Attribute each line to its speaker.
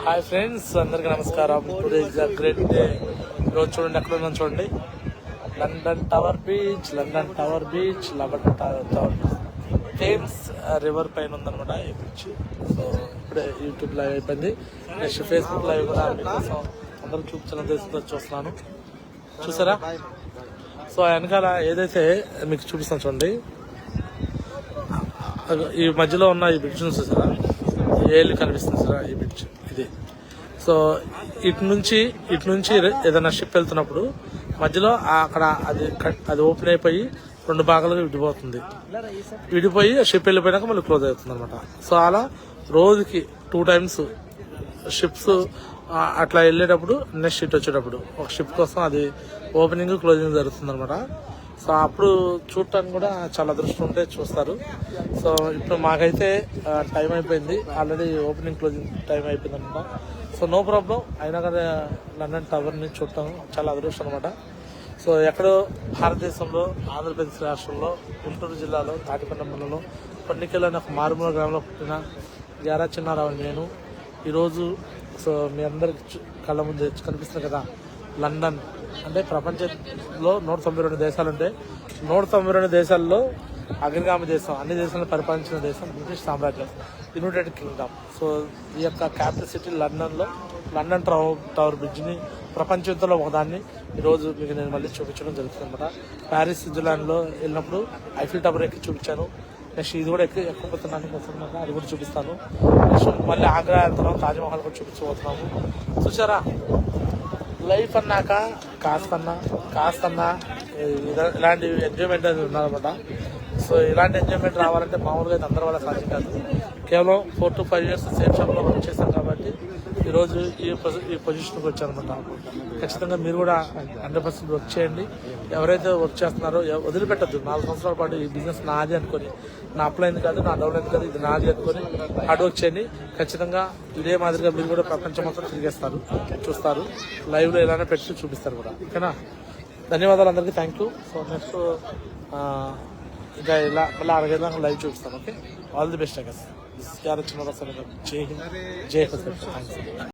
Speaker 1: Hi friends, అందరికీ నమస్కారం. Today is a great day. ఈరోజు చూడండి, ఎక్కడ ఉన్నాను చూడండి. London tower beach, London tower beach, tower Thames river పైన ఉందన్నమాట ఈ బీచ్. సో ఇప్పుడే యూట్యూబ్ లైవ్ అయిపోయింది. నెక్స్ట్ ఫేస్బుక్ లైవ్ కూడా మీకోసం అందరూ చూపించాలని చూస్తున్నాను. చూసారా? సో వెనకాల ఏదైతే మీకు చూపిస్తాను చూడండి, ఈ మధ్యలో ఉన్న ఈ బ్రిడ్జ్ చూసారా, ఏళ్ళు కనిపిస్తుంది సార్ ఈ బ్రిడ్జ్ ఇది. సో ఇటు నుంచి ఏదైనా షిప్ వెళ్తున్నప్పుడు మధ్యలో అక్కడ అది ఓపెన్ అయిపోయి 2 భాగాలుగా విడిపోతుంది. విడిపోయి షిప్ వెళ్ళిపోయినాక మళ్ళీ క్లోజ్ అవుతుంది అనమాట. సో అలా రోజుకి 2 times షిప్స్ అట్లా వెళ్ళేటప్పుడు, నెక్స్ట్ షిప్ వచ్చేటప్పుడు ఒక షిప్ కోసం అది ఓపెనింగ్ క్లోజింగ్ జరుగుతుంది అనమాట. సో అప్పుడు చూడటానికి కూడా చాలా అదృష్టం ఉంటే చూస్తారు. సో ఇప్పుడు మాకైతే టైం అయిపోయింది, ఆల్రెడీ ఓపెనింగ్ క్లోజింగ్ టైం అయిపోయింది అనమాట. సో నో ప్రాబ్లం, అయినా కదా లండన్ టవర్ని చూడటం చాలా అదృష్టం అనమాట. సో ఎక్కడో భారతదేశంలో ఆంధ్రప్రదేశ్ రాష్ట్రంలో గుంటూరు జిల్లాలో తాటికొండ మండలంలో పొన్నికల్లో ఒక మారుమూల గ్రామంలో పుట్టిన గ్యారా చిన్నారావు నేను ఈరోజు సో మీ అందరికి కళ్ళ ముందు కనిపిస్తుంది కదా, లండన్ అంటే ప్రపంచంలో 192 దేశాలు ఉంటే 192 దేశాల్లో అగ్రగామి దేశం, అన్ని దేశాలను పరిపాలించిన దేశం బ్రిటిష్ సామ్రాజ్యం, యునైటెడ్ కింగ్డమ్. సో ఈ యొక్క క్యాపిటల్ సిటీ లండన్లో లండన్ టవర్ బ్రిడ్జ్ని ప్రపంచంలో ఒకదాన్ని ఈరోజు మీకు నేను మళ్ళీ చూపించడం జరుగుతుంది అనమాట. ప్యారిస్ స్విట్జర్లాండ్లో వెళ్ళినప్పుడు ఐఫిల్ టవర్ ఎక్కి చూపించాను. నెక్స్ట్ ఇది కూడా ఎక్కకపోతున్నాను వస్తున్నాను, అది కూడా చూపిస్తాను. నెక్స్ట్ మళ్ళీ ఆగ్రా వెళ్తున్నాము, తాజ్మహల్ కూడా చూపించబోతున్నాము. చూసారా, లైఫ్ అన్నాక కాస్తన్నా ఇలాంటి ఎంజాయ్మెంట్ అనేది ఉన్నారన్నమాట. సో ఇలాంటి ఎంజాయ్మెంట్ రావాలంటే మామూలుగా అయితే అందరి వల్ల సాధ్యం కాదు. కేవలం 4 to 5 years సేమ్ షాప్లో వర్క్ చేశాను కాబట్టి ఈరోజు ఈ పొజిషన్కి వచ్చానమాట. ఖచ్చితంగా మీరు కూడా 100% వర్క్ చేయండి. ఎవరైతే వర్క్ చేస్తున్నారో వదిలిపెట్టద్దు. 4 సంవత్సరాల పాటు ఈ బిజినెస్ నాది అనుకొని, నా అప్లైంది కాదు, నా డౌన్ అయింది కాదు, ఇది నాది అనుకొని హార్డ్ వర్క్ చేయండి. ఖచ్చితంగా ఇదే మాదిరిగా మీరు కూడా ప్రపంచం మొత్తం తిరిగేస్తారు, చూస్తారు. లైవ్లో ఇలానే పెట్టి చూపిస్తారు కూడా. ఓకేనా? ధన్యవాదాలు అందరికీ, థ్యాంక్ యూ. సో నెక్స్ట్ ఇంకా ఇలా మళ్ళీ 6 గంటలకు లైవ్ చూపిస్తాను. Okay, all the best. I guess. జై హింద్, జై థ్యాంక్స్.